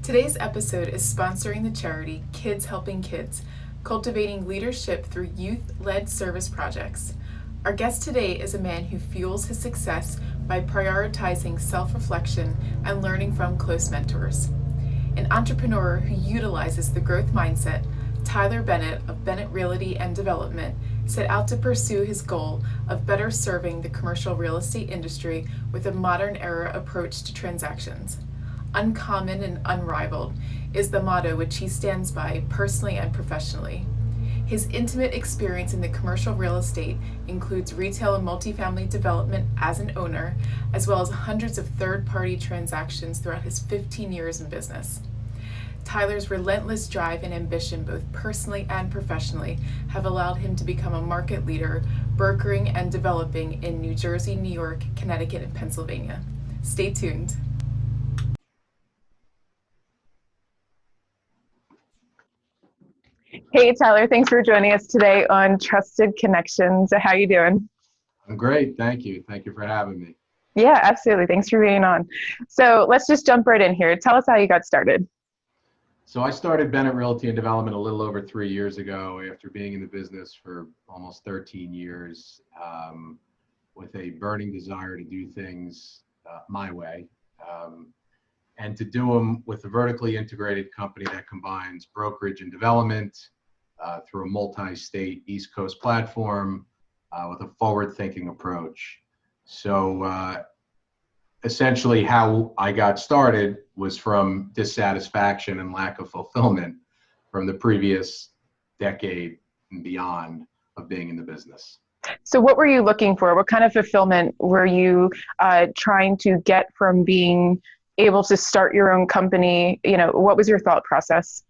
Today's episode is sponsoring the charity Kids Helping Kids, cultivating leadership through youth-led service projects. Our guest today is a man who fuels his success by prioritizing self-reflection and learning from close mentors. An entrepreneur who utilizes the growth mindset, Tyler Bennett of Bennett Realty and Development set out to pursue his goal of better serving the commercial real estate industry with a modern era approach to transactions. Uncommon and unrivaled is the motto which he stands by personally and professionally. His intimate experience in the commercial real estate includes retail and multifamily development as an owner, as well as hundreds of third-party transactions throughout his 15 years in business. Tyler's relentless drive and ambition, both personally and professionally, have allowed him to become a market leader, brokering and developing in New Jersey, New York, Connecticut, and Pennsylvania. Stay tuned. Hey, Tyler, thanks for joining us today on Trusted Connections. How you doing? I'm great. Thank you. Thank you for having me. Yeah, absolutely. Thanks for being on. So let's just jump right in here. Tell us how you got started. So I started Bennett Realty and Development a little over 3 years ago after being in the business for almost 13 years with a burning desire to do things my way and to do them with a vertically integrated company that combines brokerage and development through a multi-state East Coast platform with a forward-thinking approach. So essentially how I got started was from dissatisfaction and lack of fulfillment from the previous decade and beyond of being in the business. So what were you looking for? What kind of fulfillment were you trying to get from being able to start your own company? You know, what was your thought process?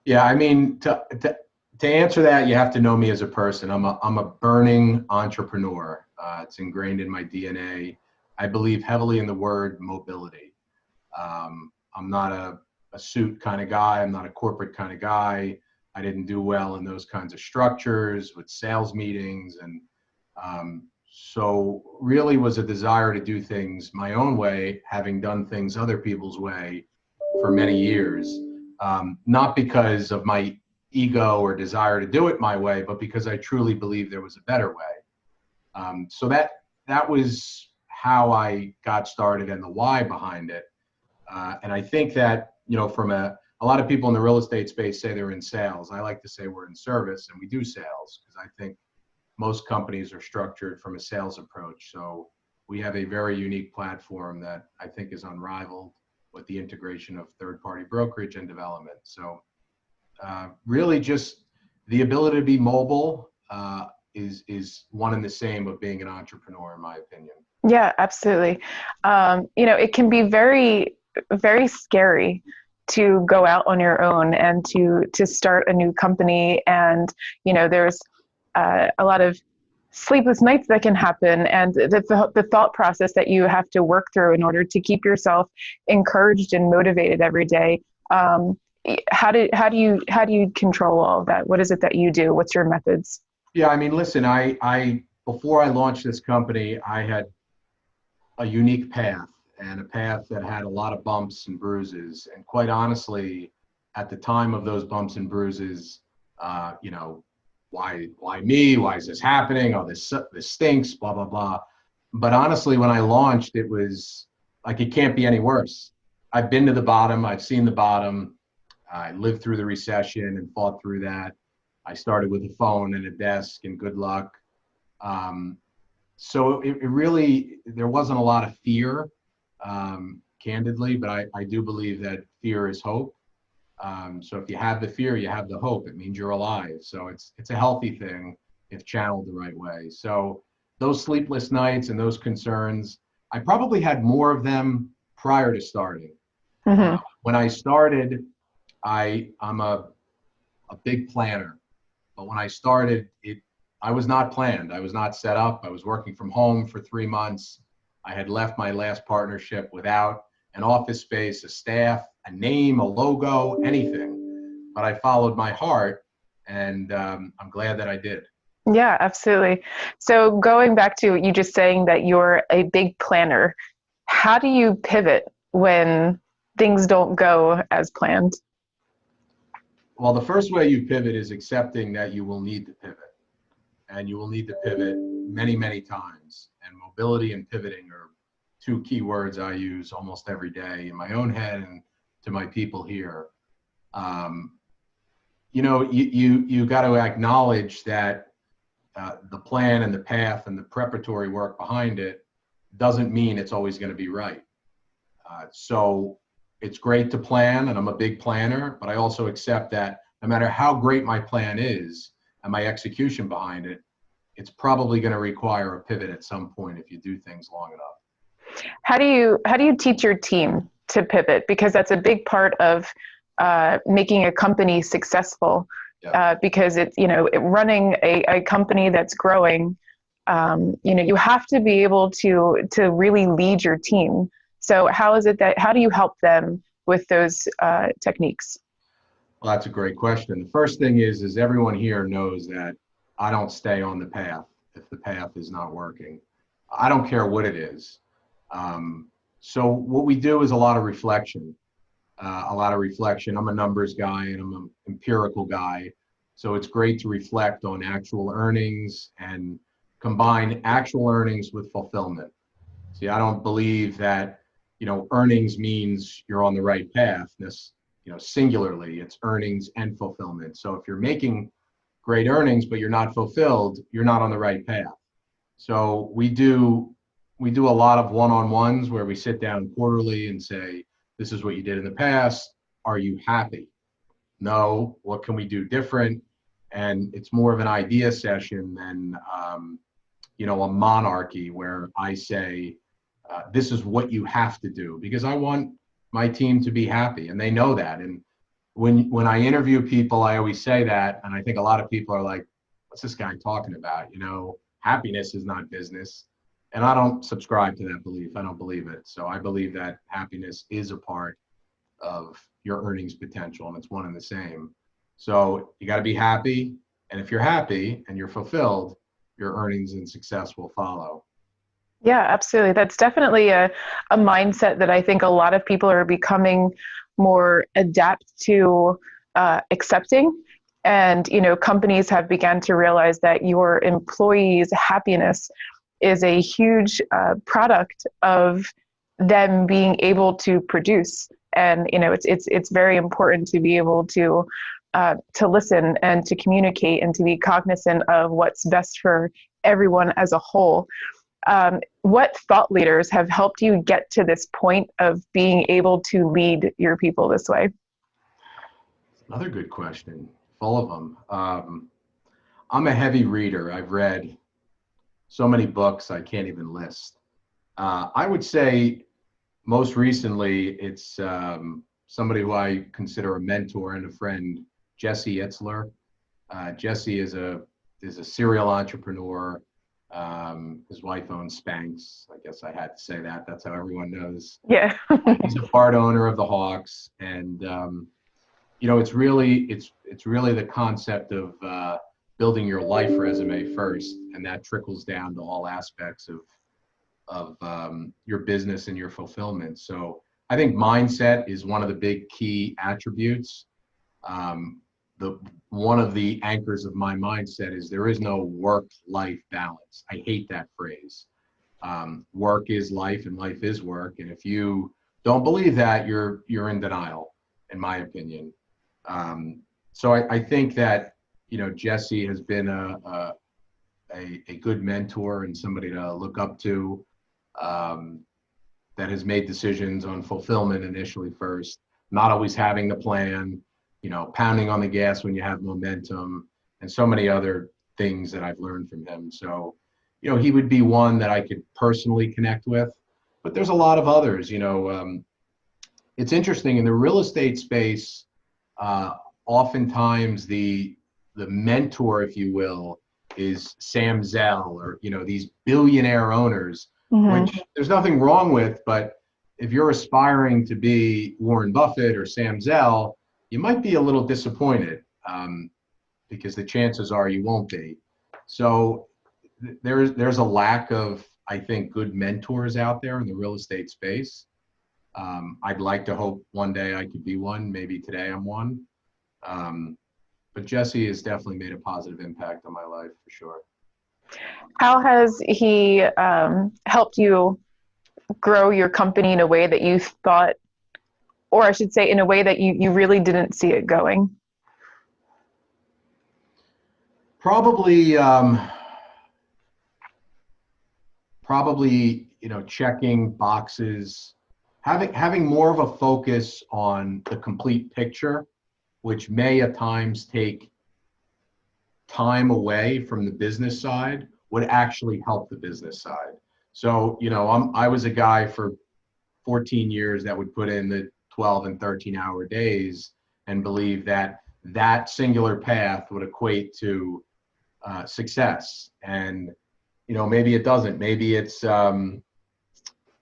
Yeah, I mean, to answer that, you have to know me as a person. I'm a burning entrepreneur. It's ingrained in my DNA. I believe heavily in the word mobility. I'm not a suit kind of guy. I'm not a corporate kind of guy. I didn't do well in those kinds of structures with sales meetings. And so really was a desire to do things my own way, having done things other people's way for many years. Not because of my ego or desire to do it my way, but because I truly believe there was a better way. So that was how I got started and the why behind it. And I think that, you know, from a lot of people in the real estate space say they're in sales. I like to say we're in service, and we do sales because I think most companies are structured from a sales approach. So we have a very unique platform that I think is unrivaled with the integration of third-party brokerage and development. So really just the ability to be mobile is one and the same of being an entrepreneur, in my opinion. Yeah, absolutely. You know, it can be very, very scary to go out on your own and to start a new company. And, you know, there's a lot of sleepless nights that can happen, and the thought process that you have to work through in order to keep yourself encouraged and motivated every day. How do you control all of that? What is it that you do? What's your methods? Yeah, I mean, listen, I before I launched this company, I had a unique path, and a path that had a lot of bumps and bruises. And quite honestly, at the time of those bumps and bruises, you know, why me? Why is this happening? Oh, this stinks, blah, blah, blah. But honestly, when I launched, it was like, it can't be any worse. I've been to the bottom. I've seen the bottom. I lived through the recession and fought through that. I started with a phone and a desk and good luck. So it really, there wasn't a lot of fear, candidly, but I do believe that fear is hope. So if you have the fear, you have the hope. It means you're alive. So it's a healthy thing if channeled the right way. So those sleepless nights and those concerns, I probably had more of them prior to starting. Mm-hmm. When I started, I'm a big planner, but when I started, I was not planned. I was not set up. I was working from home for 3 months. I had left my last partnership without an office space, a staff, a name, a logo, anything. But I followed my heart, and I'm glad that I did. Yeah, absolutely. So going back to you just saying that you're a big planner, how do you pivot when things don't go as planned? Well, the first way you pivot is accepting that you will need to pivot, and you will need to pivot many, many times. And mobility and pivoting are two key words I use almost every day in my own head and to my people here. You got to acknowledge that the plan and the path and the preparatory work behind it doesn't mean it's always going to be right. So it's great to plan, and I'm a big planner, but I also accept that no matter how great my plan is and my execution behind it, it's probably going to require a pivot at some point if you do things long enough. How do you teach your team to pivot? Because that's a big part of making a company successful. Yeah. Because running a company that's growing, you have to be able to really lead your team. So how do you help them with those techniques? Well, that's a great question. The first thing is everyone here knows that I don't stay on the path if the path is not working. I don't care what it is. So what we do is a lot of reflection. I'm a numbers guy and I'm an empirical guy. So it's great to reflect on actual earnings and combine actual earnings with fulfillment. See, I don't believe that, earnings means you're on the right path. This, singularly, it's earnings and fulfillment. So if you're making great earnings, but you're not fulfilled, you're not on the right path. So we do a lot of one-on-ones where we sit down quarterly and say, this is what you did in the past. Are you happy? No. What can we do different? And it's more of an idea session than, a monarchy where I say, this is what you have to do, because I want my team to be happy, and they know that. And when I interview people, I always say that, and I think a lot of people are like, what's this guy talking about? Happiness is not business. And I don't subscribe to that belief. I don't believe it. So I believe that happiness is a part of your earnings potential, and it's one and the same. So you got to be happy. And if you're happy and you're fulfilled, your earnings and success will follow. Yeah, absolutely. That's definitely a mindset that I think a lot of people are becoming more adept to accepting. And, companies have begun to realize that your employees' happiness is a huge product of them being able to produce. And, it's very important to be able to listen and to communicate and to be cognizant of what's best for everyone as a whole. What thought leaders have helped you get to this point of being able to lead your people this way? Another good question, full of them. I'm a heavy reader. I've read so many books I can't even list. I would say most recently it's somebody who I consider a mentor and a friend, Jesse Itzler. Jesse is a serial entrepreneur. His wife owns Spanx. I guess I had to say that. That's how everyone knows. Yeah. He's a part owner of the Hawks, and it's really the concept of building your life resume first, and that trickles down to all aspects of your business and your fulfillment. So I think mindset is one of the big key attributes. One of the anchors of my mindset is there is no work-life balance. I hate that phrase. Work is life and life is work. And if you don't believe that, you're in denial, in my opinion. So I think that, Jesse has been a good mentor and somebody to look up to, that has made decisions on fulfillment initially first, not always having the plan, pounding on the gas when you have momentum, and so many other things that I've learned from him. So, he would be one that I could personally connect with, but there's a lot of others. It's interesting in the real estate space. Oftentimes the mentor, if you will, is Sam Zell or these billionaire owners, which there's nothing wrong with. But if you're aspiring to be Warren Buffett or Sam Zell, you might be a little disappointed because the chances are you won't be. So there's a lack of, I think, good mentors out there in the real estate space. I'd like to hope one day I could be one. Maybe today I'm one. But Jesse has definitely made a positive impact on my life for sure. How has he helped you grow your company in a way that you thought, or I should say in a way that you really didn't see it going? Probably, checking boxes, having more of a focus on the complete picture, which may at times take time away from the business side, would actually help the business side. So, I was a guy for 14 years that would put in the 12 and 13-hour days and believe that that singular path would equate to success. And, maybe it doesn't. Maybe it's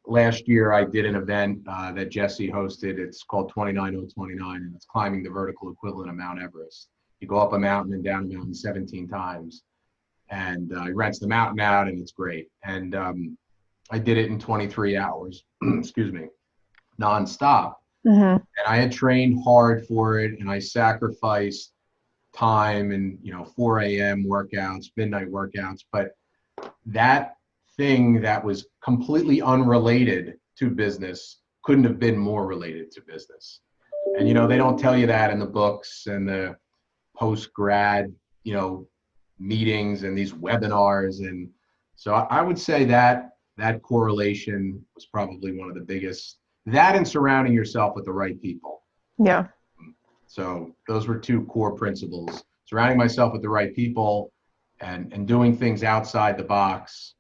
last year I did an event that Jesse hosted. It's called 29029, and it's climbing the vertical equivalent of Mount Everest. You go up a mountain and down a mountain 17 times, and he rents the mountain out, and it's great. And I did it in 23 hours, excuse me, nonstop. Mm-hmm. And I had trained hard for it, and I sacrificed time and 4 a.m. workouts, midnight workouts. But that thing that was completely unrelated to business couldn't have been more related to business. And they don't tell you that in the books and the post-grad meetings and these webinars. And so I would say that correlation was probably one of the biggest. That and surrounding yourself with the right people. Yeah. So those were two core principles: surrounding myself with the right people and doing things outside the box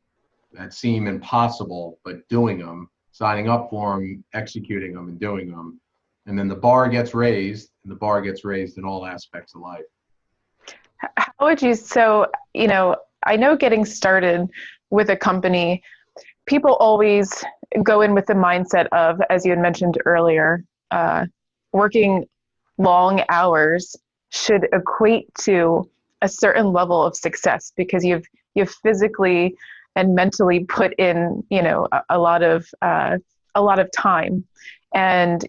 that seem impossible, but doing them, signing up for them, executing them, and doing them. And then the bar gets raised, and the bar gets raised in all aspects of life. How would you, I know getting started with a company, people always go in with the mindset of, as you had mentioned earlier, working long hours should equate to a certain level of success because you've physically and mentally put in, a lot of time. And,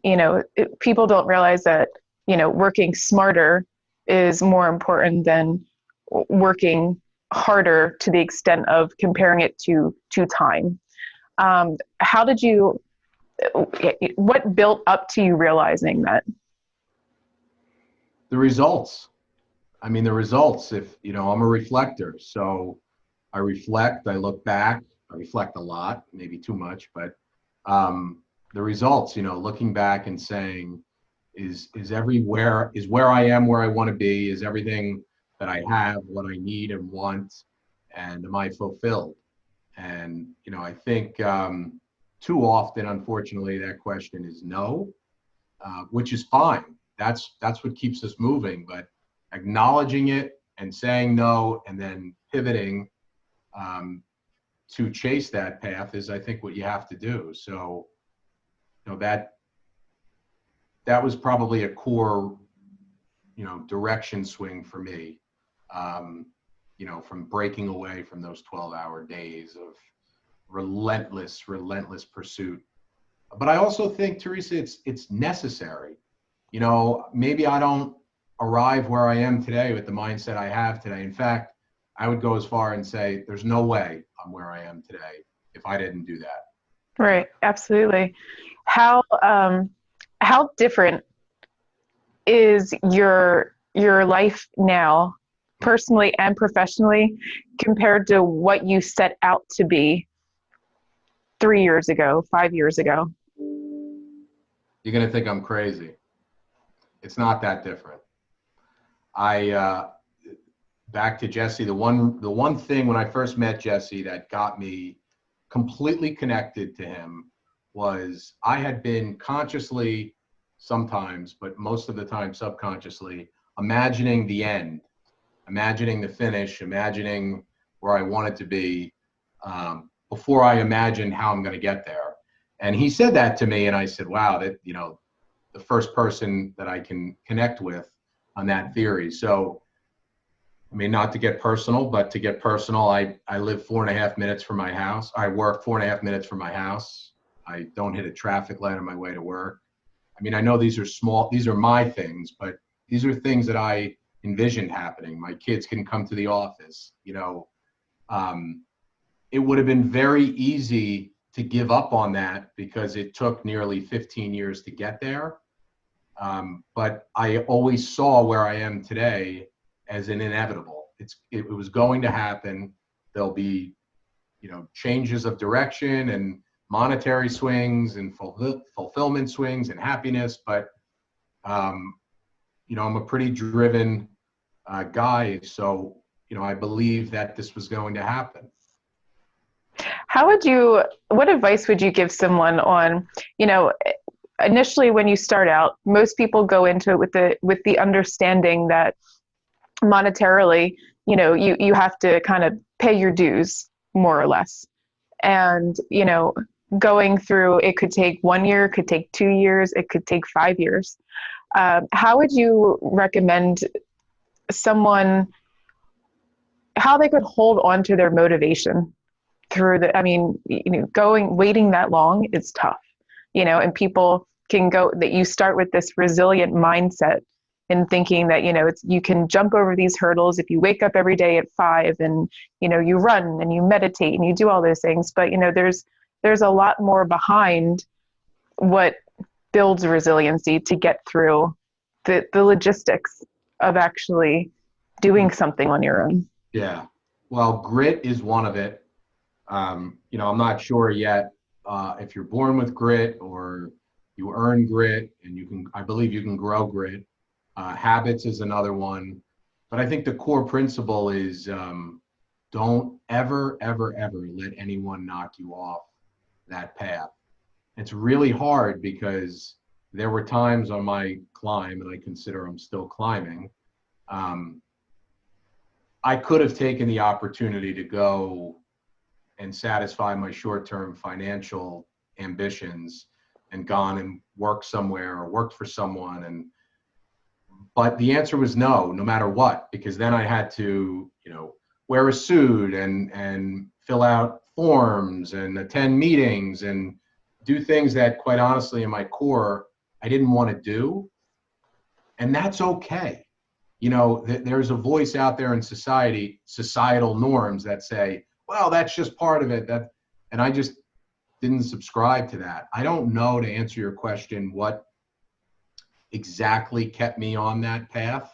people don't realize that, working smarter is more important than working harder to the extent of comparing it to time. What built up to you realizing that? The results. The results, if, I'm a reflector. So I reflect, I look back, I reflect a lot, maybe too much, but the results, looking back and saying, is where I am, where I want to be, is everything that I have, what I need and want, and am I fulfilled? And, I think too often, unfortunately, that question is no, which is fine. That's what keeps us moving, but acknowledging it and saying no and then pivoting to chase that path is, I think, what you have to do. So, that was probably a core, direction swing for me, from breaking away from those 12-hour days of relentless pursuit. But I also think, Teresa, it's necessary. Maybe I don't arrive where I am today with the mindset I have today. In fact, I would go as far and say there's no way I'm where I am today if I didn't do that. Right. Absolutely. How different is your life now, personally and professionally, compared to what you set out to be 3 years ago, 5 years ago? You're going to think I'm crazy. It's not that different. Back to Jesse, the one thing when I first met Jesse that got me completely connected to him was I had been consciously sometimes, but most of the time subconsciously, imagining the end, imagining the finish, imagining where I wanted to be before I imagined how I'm going to get there. And he said that to me, and I said, wow, that, the first person that I can connect with on that theory. So, not to get personal, but to get personal, I live 4.5 minutes from my house. I work 4.5 minutes from my house. I don't hit a traffic light on my way to work. I mean, I know these are my things, but these are things that I envisioned happening. My kids can come to the office, it would have been very easy to give up on that because it took nearly 15 years to get there. But I always saw where I am today as an inevitable. It was going to happen. There'll be, changes of direction and monetary swings and fulfillment swings and happiness. But, I'm a pretty driven guy. So, I believe that this was going to happen. What advice would you give someone on, initially when you start out, most people go into it with the understanding that monetarily, you have to kind of pay your dues more or less. And, going through, it could take 1 year, it could take 2 years, it could take 5 years. How would you recommend someone, how they could hold on to their motivation through waiting that long is tough, and people can that you start with this resilient mindset and thinking that, you can jump over these hurdles if you wake up every day at 5 and, you run and you meditate and you do all those things. But, there's a lot more behind what builds resiliency to get through the logistics of actually doing something on your own. Yeah. Well, grit is one of it. I'm not sure yet if you're born with grit or you earn grit, and I believe you can grow grit. Habits is another one. But I think the core principle is don't ever, ever, ever let anyone knock you off that path. It's really hard because there were times on my climb, and I consider I'm still climbing, I could have taken the opportunity to go and satisfy my short-term financial ambitions and gone and worked somewhere or worked for someone. But the answer was no matter what, because then I had to, wear a suit and fill out forms and attend meetings and do things that, quite honestly, in my core, I didn't want to do. And that's okay. There's a voice out there in society, societal norms that say, well, that's just part of it. And I just didn't subscribe to that. I don't know, to answer your question, what exactly kept me on that path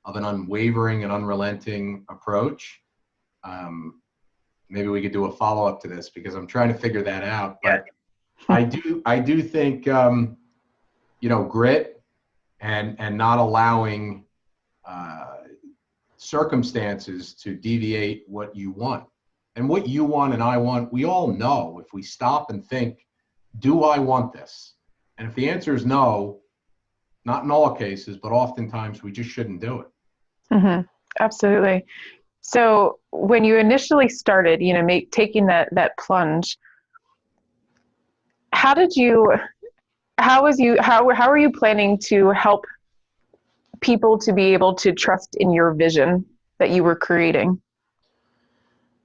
of an unwavering and unrelenting approach. Maybe we could do a follow-up to this because I'm trying to figure that out. But I do think, grit and not allowing circumstances to deviate what you want. And what you want and I want, we all know if we stop and think, do I want this? And if the answer is no, not in all cases, but oftentimes we just shouldn't do it. Mm-hmm. Absolutely. So when you initially started, taking that plunge, how are you planning to help people to be able to trust in your vision that you were creating?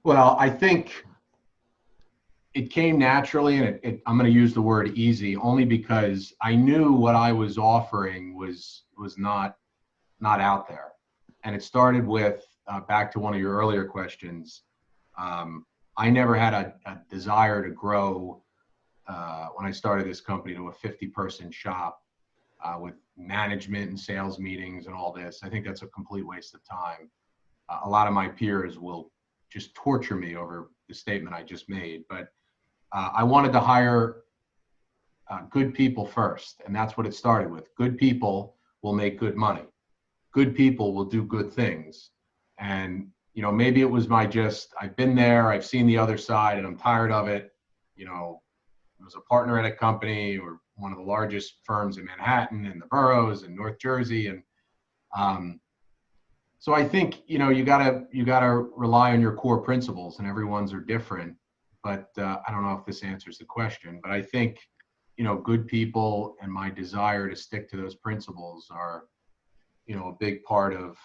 Well, I think it came naturally, and I'm going to use the word easy only because I knew what I was offering was not out there. And it started with, back to one of your earlier questions, I never had a desire to grow when I started this company to a 50-person shop with management and sales meetings and all this. I think that's a complete waste of time. A lot of my peers will just torture me over the statement I just made, but I wanted to hire good people first, and that's what it started with. Good people will make good money. Good people will do good things. And, maybe it was I've been there, I've seen the other side, and I'm tired of it. I was a partner at a company or one of the largest firms in Manhattan and the boroughs in North Jersey. And so I think, you gotta rely on your core principles, and everyone's are different. But I don't know if this answers the question, but I think, good people and my desire to stick to those principles are, a big part of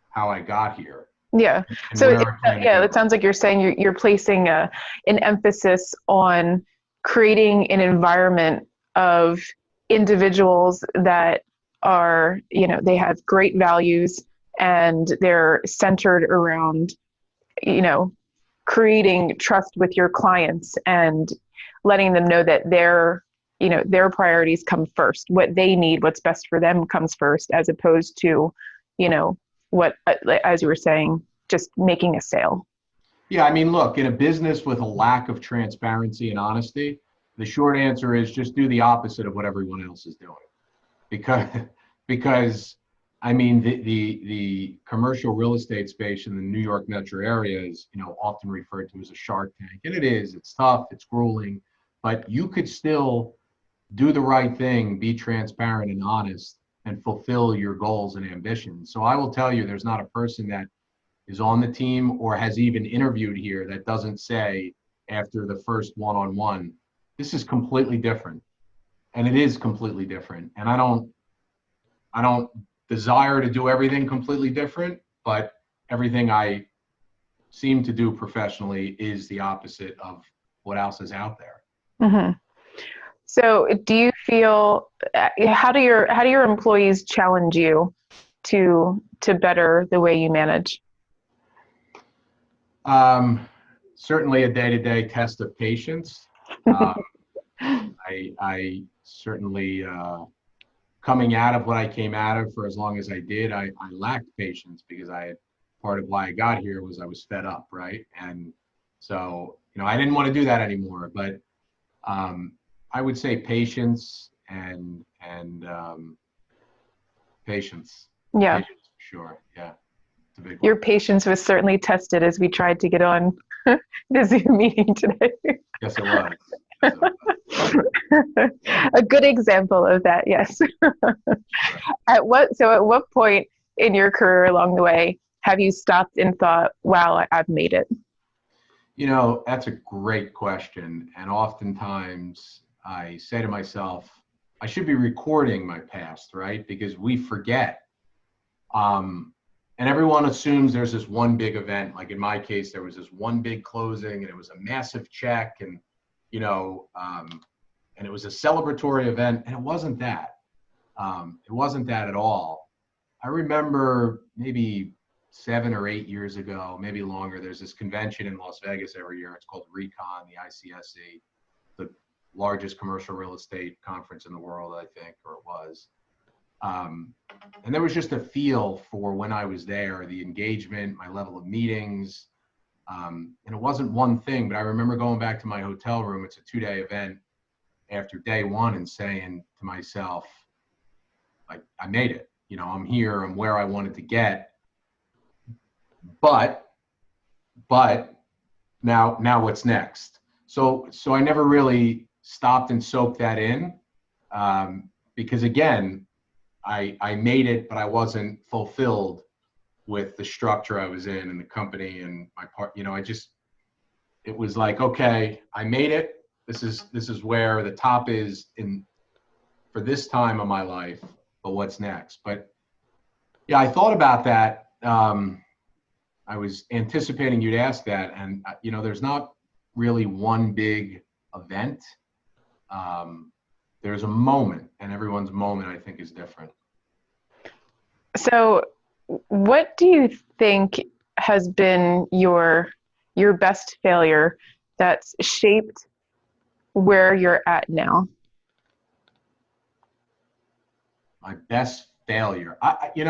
how I got here. Yeah. So it sounds like you're saying you're placing an emphasis on creating an environment of individuals that are, they have great values and they're centered around, creating trust with your clients and letting them know that their priorities come first. What they need, what's best for them comes first, as opposed to, what, as you were saying, just making a sale. Yeah, I mean, look, in a business with a lack of transparency and honesty, the short answer is just do the opposite of what everyone else is doing. Because I mean, the commercial real estate space in the New York metro area is, often referred to as a shark tank. And it is, it's tough, it's grueling, but you could still do the right thing, be transparent and honest, and fulfill your goals and ambitions. So I will tell you, there's not a person that is on the team or has even interviewed here that doesn't say after the first one-on-one, this is completely different. And it is completely different. And I don't desire to do everything completely different, but everything I seem to do professionally is the opposite of what else is out there. Mm-hmm. So do you feel, how do your employees challenge you to better the way you manage? Certainly a day-to-day test of patience. I certainly, coming out of what I came out of for as long as I did, I lacked patience because part of why I got here was I was fed up, right? And so, I didn't want to do that anymore, but I would say patience and patience. Yeah. Patience for sure. Yeah. It's a big one. Your patience was certainly tested as we tried to get on the Zoom meeting today. Yes, it was. A good example of that, yes. At what point in your career along the way have you stopped and thought, wow, I've made it? That's a great question. And oftentimes I say to myself, I should be recording my past, right? Because we forget. And everyone assumes there's this one big event. Like in my case, there was this one big closing and it was a massive check and, and it was a celebratory event, and it wasn't that. It wasn't that at all. I remember maybe 7 or 8 years ago, maybe longer, there's this convention in Las Vegas every year. It's called Recon, the ICSC, the largest commercial real estate conference in the world, I think, or it was. And there was just a feel for when I was there, the engagement, my level of meetings. And it wasn't one thing, but I remember going back to my hotel room. It's a 2-day event after day one and saying to myself, like, I made it, I'm here, I'm where I wanted to get. But now what's next? So I never really stopped and soaked that in, because again, I made it, but I wasn't fulfilled with the structure I was in and the company and my part. It was like, okay, I made it. This is where the top is for this time of my life, but what's next? But yeah, I thought about that. I was anticipating you'd ask that, and there's not really one big event. There's a moment, and everyone's moment, I think, is different. So what do you think has been your best failure that's shaped where you're at now? My best failure, I've had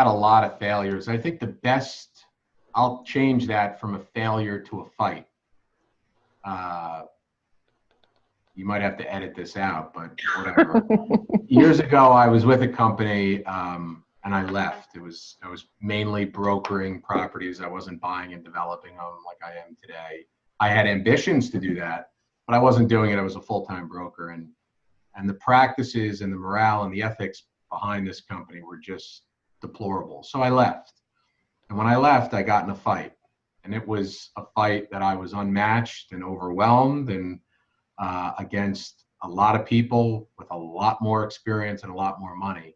a lot of failures. I think the best, I'll change that from a failure to a fight. You might have to edit this out, but whatever. Years ago, I was with a company, and I left. I was mainly brokering properties. I wasn't buying and developing them like I am today. I had ambitions to do that, but I wasn't doing it. I was a full-time broker, and the practices and the morale and the ethics behind this company were just deplorable. So I left. And when I left, I got in a fight. And it was a fight that I was unmatched and overwhelmed, and against a lot of people with a lot more experience and a lot more money.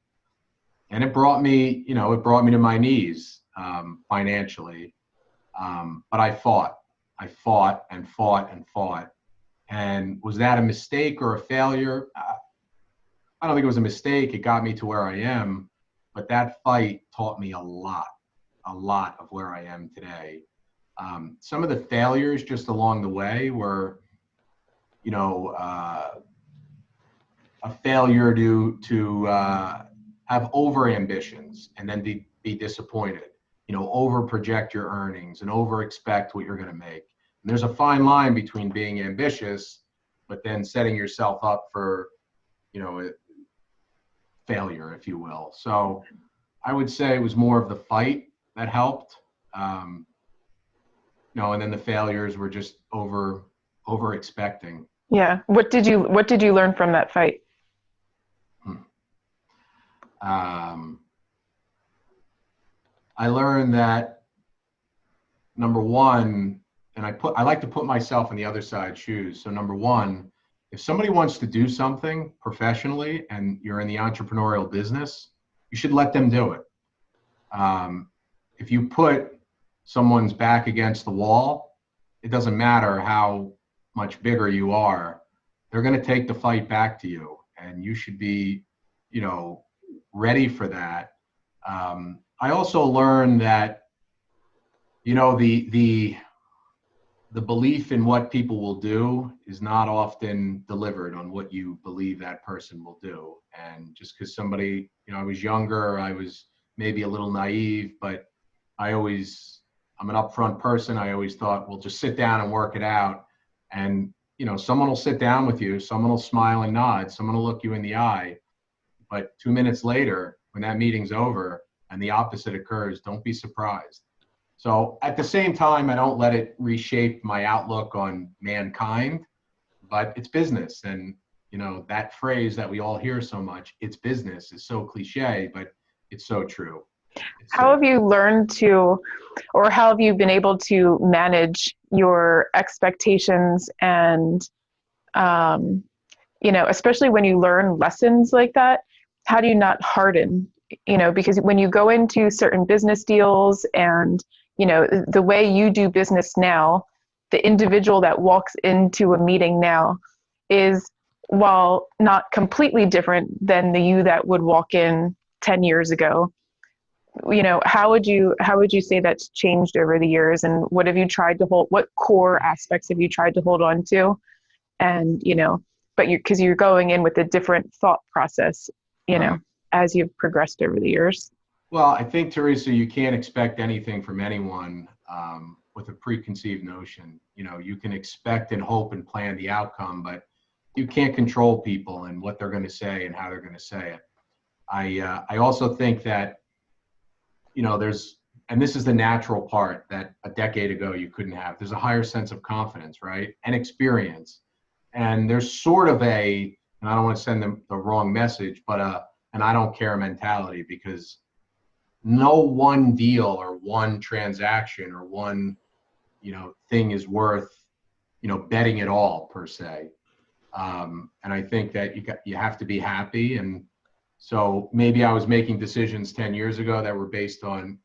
And it brought me to my knees financially. But I fought. I fought and fought and fought. And was that a mistake or a failure? I don't think it was a mistake. It got me to where I am, but that fight taught me a lot of where I am today. Some of the failures just along the way were, a failure to have over ambitions and then be disappointed, over project your earnings and over expect what you're going to make. And there's a fine line between being ambitious, but then setting yourself up for, a failure, if you will. So I would say it was more of the fight that helped. And then the failures were just over expecting. Yeah. What did you learn from that fight? I learned that, number one, and I like to put myself in the other side's shoes. So number one, if somebody wants to do something professionally and you're in the entrepreneurial business, you should let them do it. If you put someone's back against the wall, it doesn't matter how much bigger you are, they're going to take the fight back to you, and you should be, ready for that. I also learned that, the belief in what people will do is not often delivered on what you believe that person will do. And just because somebody, I was younger, I was maybe a little naive, but I'm an upfront person. I always thought, well, just sit down and work it out. And, someone will sit down with you, someone will smile and nod, someone will look you in the eye. But 2 minutes later, when that meeting's over and the opposite occurs, don't be surprised. So at the same time, I don't let it reshape my outlook on mankind, but it's business. And, that phrase that we all hear so much, it's business, is so cliche, but it's so true. How have you learned to, or how have you been able to manage your expectations and, especially when you learn lessons like that, how do you not harden? Because when you go into certain business deals and, the way you do business now, the individual that walks into a meeting now is, while not completely different than the you that would walk in 10 years ago, how would you say that's changed over the years, and what have you tried to hold, what core aspects have you tried to hold on to? And, but because you're going in with a different thought process, as you've progressed over the years. Well, I think, Teresa, you can't expect anything from anyone with a preconceived notion. You can expect and hope and plan the outcome, but you can't control people and what they're going to say and how they're going to say it. I also think that, and this is the natural part that a decade ago you couldn't have. There's a higher sense of confidence, right? And experience. And there's sort of and I don't want to send them the wrong message, but an I don't care mentality, because no one deal or one transaction or one, thing is worth, betting it all per se. And I think that you have to be happy. And so maybe I was making decisions 10 years ago that were based on,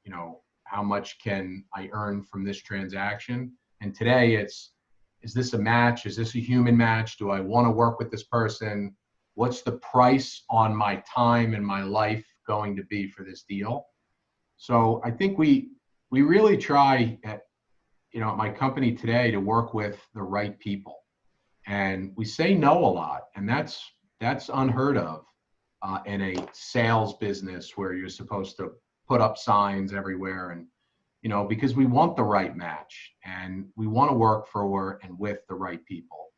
how much can I earn from this transaction? And today is this a match? Is this a human match? Do I want to work with this person? What's the price on my time and my life going to be for this deal? So I think we really try at my company today to work with the right people, and we say no a lot, and that's unheard of in a sales business where you're supposed to put up signs everywhere, and because we want the right match and we want to work for and with the right people.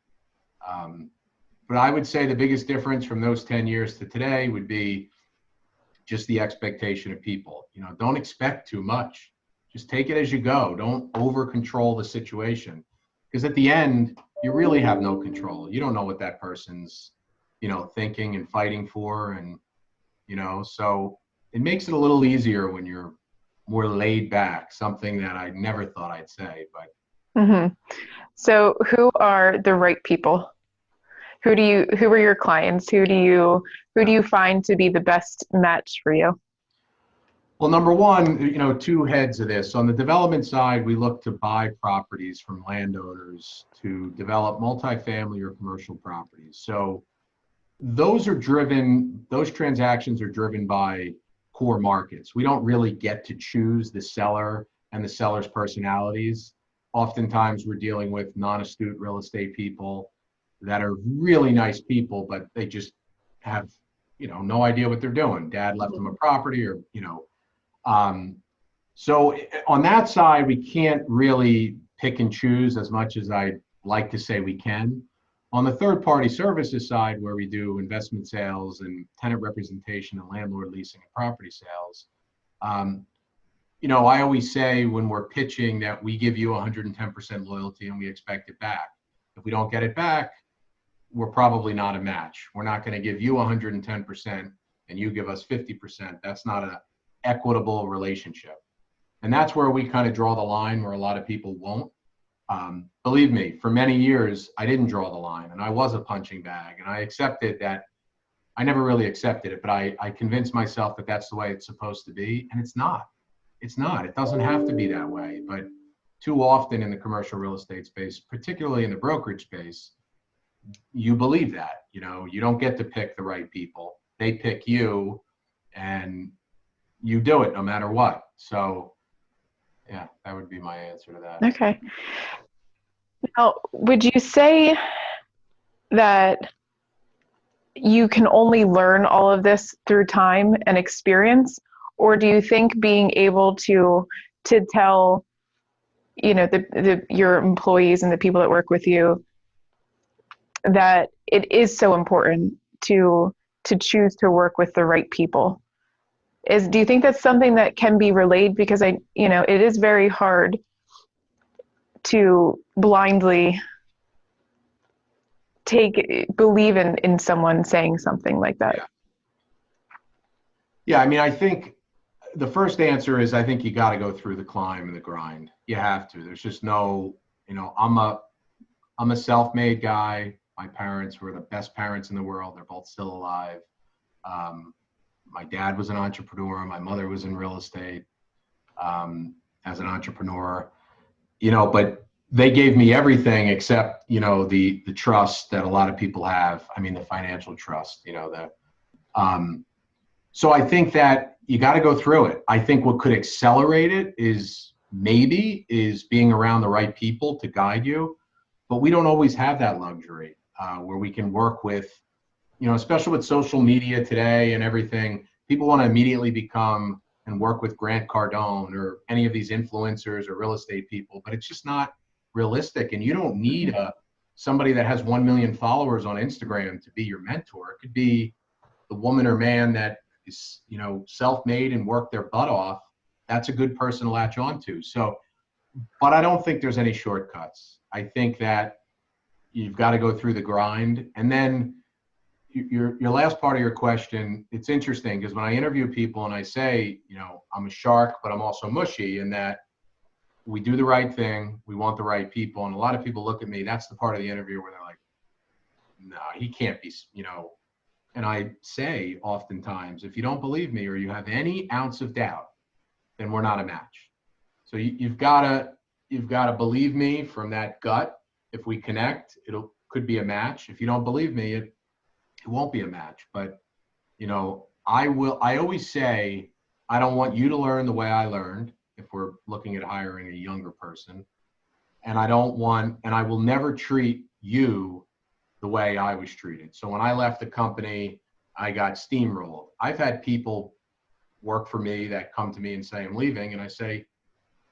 But I would say the biggest difference from those 10 years to today would be just the expectation of people. Don't expect too much. Just take it as you go. Don't over control the situation, because at the end, you really have no control. You don't know what that person's, thinking and fighting for. And, so it makes it a little easier when you're more laid back, something that I never thought I'd say, but. Mm-hmm. So who are the right people? Who are your clients? Who do you find to be the best match for you? Well, number one, two heads of this. On the development side, we look to buy properties from landowners to develop multifamily or commercial properties. So those transactions are driven by core markets. We don't really get to choose the seller and the seller's personalities. Oftentimes we're dealing with non-astute real estate people that are really nice people, but they just have, no idea what they're doing. Dad left them a property or, so on that side, we can't really pick and choose as much as I'd like to say we can. On the third party services side, where we do investment sales and tenant representation and landlord leasing and property sales, I always say when we're pitching that we give you 110% loyalty and we expect it back. If we don't get it back, we're probably not a match. We're not going to give you 110% and you give us 50%. That's not an equitable relationship. And that's where we kind of draw the line where a lot of people won't. Believe me, for many years, I didn't draw the line and I was a punching bag and I accepted that. I never really accepted it, but I convinced myself that that's the way it's supposed to be. And it's not. It's not. It doesn't have to be that way. But too often in the commercial real estate space, particularly in the brokerage space, you believe that, you don't get to pick the right people. They pick you and you do it no matter what. So yeah, that would be my answer to that. Okay. Now, would you say that you can only learn all of this through time and experience, or do you think being able to tell, your employees and the people that work with you that it is so important to choose to work with the right people? Do you think that's something that can be relayed? Because it is very hard to blindly believe in someone saying something like that. Yeah, I mean, I think the first answer is I think you got to go through the climb and the grind. You have to. There's just no, I'm a self-made guy. My parents were the best parents in the world. They're both still alive. My dad was an entrepreneur. My mother was in real estate as an entrepreneur, but they gave me everything except, the trust that a lot of people have. I mean, the financial trust, so I think that you got to go through it. I think what could accelerate it is being around the right people to guide you, but we don't always have that luxury where we can work with, especially with social media today and everything. People want to immediately become and work with Grant Cardone or any of these influencers or real estate people, but it's just not realistic. And you don't need somebody that has 1 million followers on Instagram to be your mentor. It could be the woman or man that is, self-made and worked their butt off. That's a good person to latch onto. So, but I don't think there's any shortcuts. I think that you've got to go through the grind. And then your last part of your question, it's interesting because when I interview people and I say, I'm a shark, but I'm also mushy in that we do the right thing. We want the right people. And a lot of people look at me, that's the part of the interview where they're like, no, he can't be, and I say oftentimes, if you don't believe me or you have any ounce of doubt, then we're not a match. So you've got to believe me from that gut. If we connect, could be a match. If you don't believe me, it won't be a match. But, I always say, I don't want you to learn the way I learned if we're looking at hiring a younger person. And I will never treat you the way I was treated. So when I left the company, I got steamrolled. I've had people work for me that come to me and say, I'm leaving. And I say,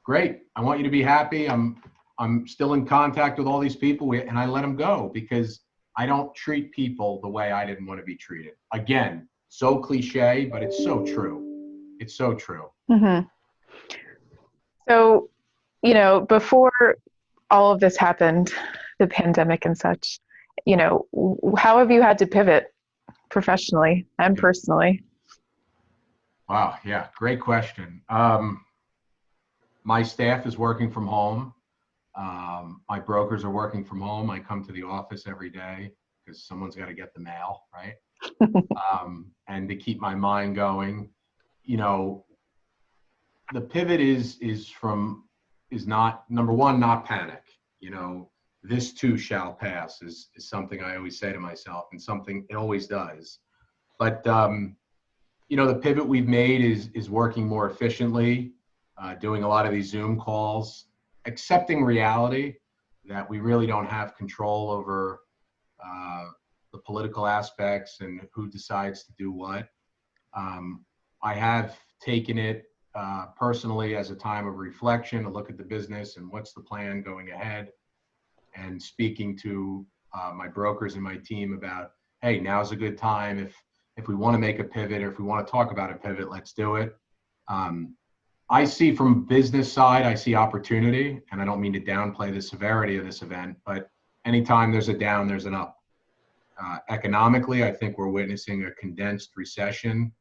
great. I want you to be happy. I'm still in contact with all these people, and I let them go because I don't treat people the way I didn't want to be treated. Again, so cliche, but it's so true. It's so true. Mm-hmm. So, before all of this happened, the pandemic and such, how have you had to pivot professionally and personally? Wow. Yeah. Great question. My staff is working from home. My brokers are working from home. I come to the office every day because someone's got to get the mail, right? And to keep my mind going, the pivot is not, number one, not panic. This too shall pass is something I always say to myself, and something it always does. But the pivot we've made is working more efficiently, doing a lot of these Zoom calls, accepting reality that we really don't have control over the political aspects and who decides to do what. I have taken it personally as a time of reflection, to look at the business and what's the plan going ahead, and speaking to my brokers and my team about, hey, now's a good time. If we want to make a pivot, or if we want to talk about a pivot, let's do it. I see from business side, I see opportunity, and I don't mean to downplay the severity of this event, but anytime there's a down, there's an up. Economically, I think we're witnessing a condensed recession,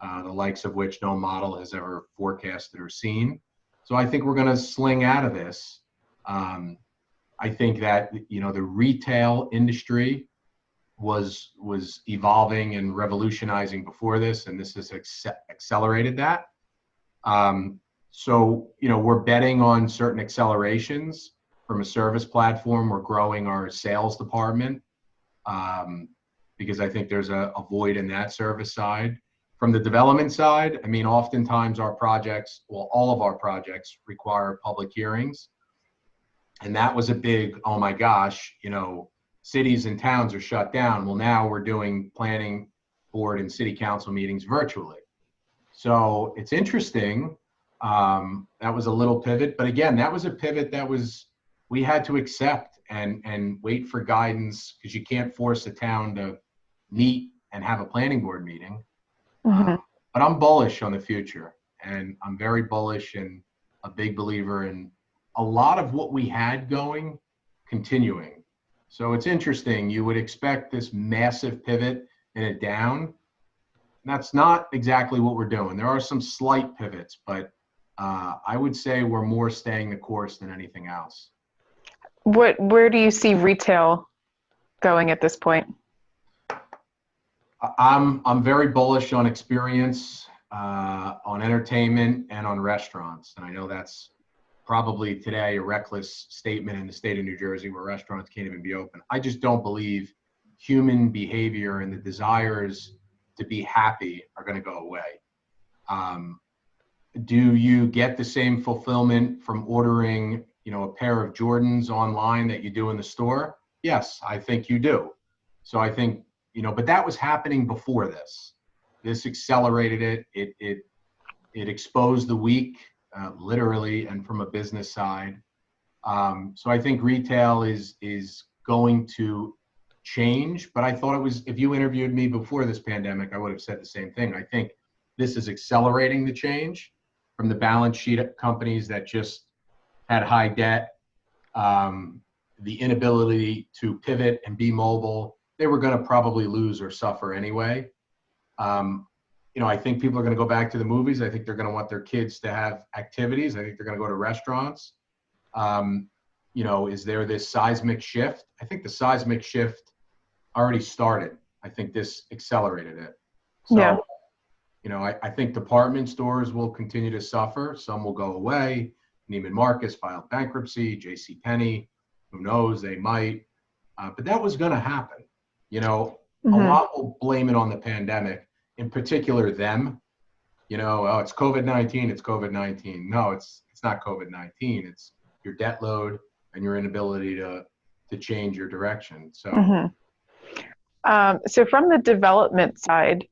the likes of which no model has ever forecasted or seen. So I think we're going to sling out of this. I think that, the retail industry was evolving and revolutionizing before this, and this has accelerated that. So, we're betting on certain accelerations from a service platform. We're growing our sales department because I think there's a void in that service side. From the development side, oftentimes our projects, all of our projects require public hearings. And that was a big, oh my gosh, cities and towns are shut down. Well, now we're doing planning board and city council meetings virtually. So it's interesting. That was a little pivot, but again, that was a pivot we had to accept and wait for guidance, because you can't force a town to meet and have a planning board meeting. Mm-hmm. But I'm bullish on the future, and I'm very bullish and a big believer in a lot of what we had going continuing. So it's interesting. You would expect this massive pivot in a down. That's not exactly what we're doing. There are some slight pivots, but I would say we're more staying the course than anything else. Where do you see retail going at this point? I'm very bullish on experience, on entertainment, and on restaurants. And I know that's probably today a reckless statement in the state of New Jersey, where restaurants can't even be open. I just don't believe human behavior and the desires to be happy are going to go away. Do you get the same fulfillment from ordering, a pair of Jordans online that you do in the store? Yes, I think you do. So I think, but that was happening before this. This accelerated it. It exposed the weak, literally, and from a business side. So I think retail is going to change, but I thought it was, if you interviewed me before this pandemic, I would have said the same thing. I think this is accelerating the change from the balance sheet companies that just had high debt, the inability to pivot and be mobile. They were going to probably lose or suffer anyway. I think people are going to go back to the movies. I think they're going to want their kids to have activities. I think they're going to go to restaurants. Is there this seismic shift? I think the seismic shift already started. I think this accelerated it. So, yeah. I think department stores will continue to suffer. Some will go away. Neiman Marcus filed bankruptcy. JCPenney, who knows, they might. But that was going to happen. Mm-hmm. A lot will blame it on the pandemic, in particular them. Oh, it's COVID-19, it's COVID-19. No, it's not COVID-19. It's your debt load and your inability to change your direction. So, so from the development side,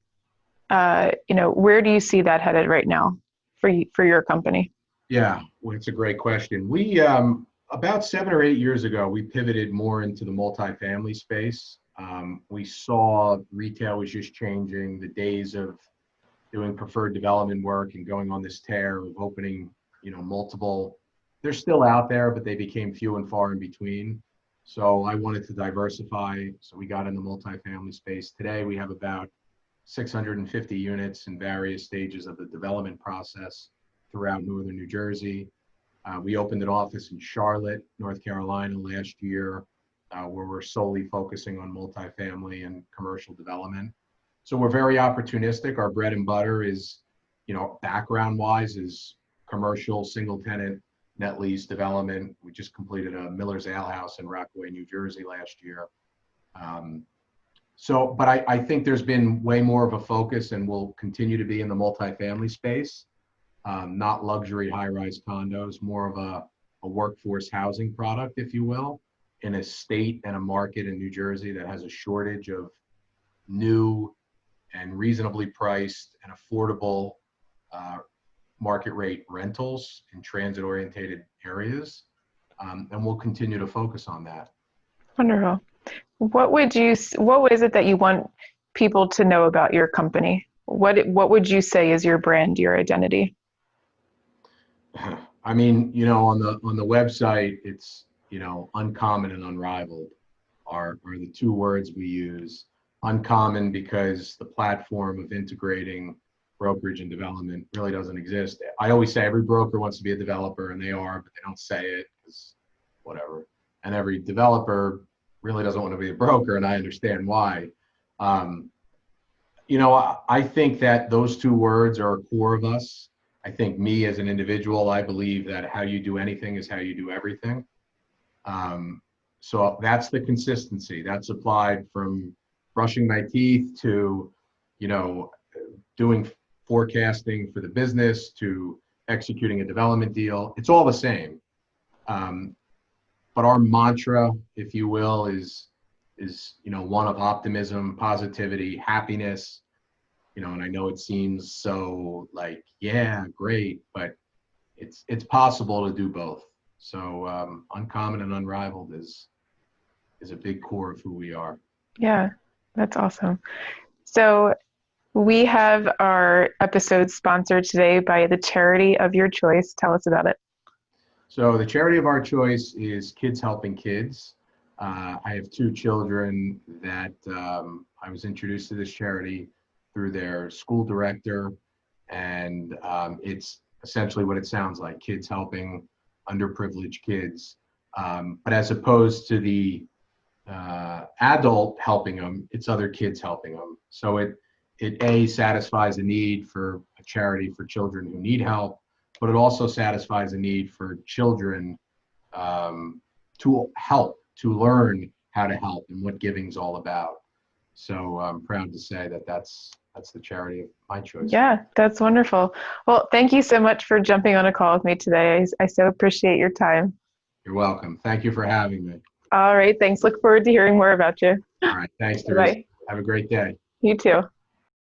where do you see that headed right now for your company? Yeah, well, it's a great question. We, about 7 or 8 years ago, we pivoted more into the multifamily space. We saw retail was just changing. The days of doing preferred development work and going on this tear of opening, multiple, they're still out there, but they became few and far in between. So I wanted to diversify. So we got in the multifamily space. Today, we have about 650 units in various stages of the development process throughout northern New Jersey. We opened an office in Charlotte, North Carolina last year, where we're solely focusing on multifamily and commercial development. So we're very opportunistic. Our bread and butter is, background-wise, is commercial single tenant net lease development. We just completed a Miller's Ale House in Rockaway, New Jersey last year. But I think there's been way more of a focus and will continue to be in the multifamily space, not luxury high-rise condos, more of a workforce housing product, if you will, in a state and a market in New Jersey that has a shortage of new and reasonably priced and affordable market rate rentals in transit-oriented areas. And we'll continue to focus on that. Wonderful. What is it that you want people to know about your company? What would you say is your brand, your identity? I mean, on the website, it's, uncommon and unrivaled are the two words we use. Uncommon because the platform of integrating brokerage and development really doesn't exist. I always say every broker wants to be a developer, and they are, but they don't say it because whatever. And every developer really doesn't want to be a broker, and I understand why. I think that those two words are a core of us. I think me as an individual, I believe that how you do anything is how you do everything. So that's the consistency that's applied from brushing my teeth to, doing forecasting for the business to executing a development deal. It's all the same. But our mantra, if you will, is one of optimism, positivity, happiness. And I know it seems so like, yeah, great, but it's possible to do both. So uncommon and unrivaled is a big core of who we are. Yeah, that's awesome. So we have our episode sponsored today by the charity of your choice. Tell us about it. So the charity of our choice is Kids Helping Kids. I have two children that I was introduced to this charity through their school director, and it's essentially what it sounds like, kids helping underprivileged kids. But as opposed to the adult helping them, it's other kids helping them. So it satisfies a need for a charity for children who need help, but it also satisfies a need for children to help, to learn how to help and what giving's all about. So I'm proud to say that that's the charity of my choice. Yeah, that's wonderful. Well, thank you so much for jumping on a call with me today. I so appreciate your time. You're welcome. Thank you for having me. All right, thanks. Look forward to hearing more about you. All right, thanks, Teresa. Have a great day. You too.